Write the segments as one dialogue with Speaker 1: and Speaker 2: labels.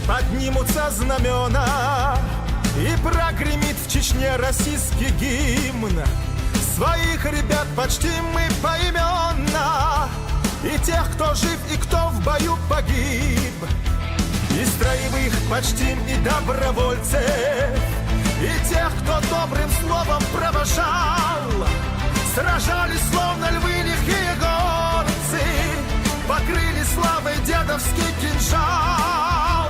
Speaker 1: поднимутся знамена, и прогремит в Чечне российский гимн. Своих ребят почтим мы поименно, и тех, кто жив и кто в бою погиб. И строевых почтим, и добровольцев, и тех, кто добрым словом провожал. Сражались, словно львы, лихие горцы, покрыли славой дедовский кинжал.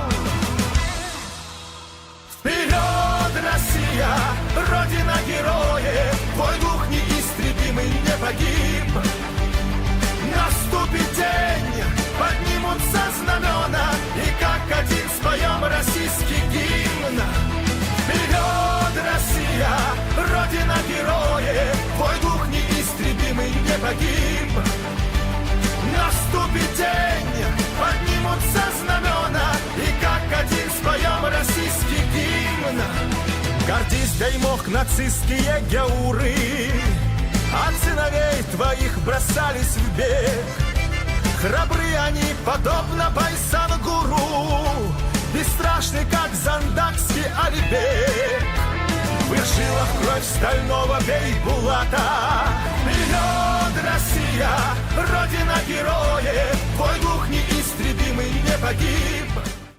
Speaker 1: Вперед, Россия, Родина героев, твой дух неистребимый не погиб. Наступит день, поднимутся знамена, и как один споем российский гимн. Вперед, Россия, Родина героев, твой дух неистребимый не погиб. Наступит день, поднимутся знамена, и как один споем российский гимн. Гордись, дай мог, нацистские геуры, от сыновей твоих бросались в бег. Храбры они, подобно Байсан-Гуру, бесстрашны, как зандакский Алибек. В их жилах кровь стального Бейбулата. Вперед, Россия, Родина героев, твой дух неистребимый не погиб.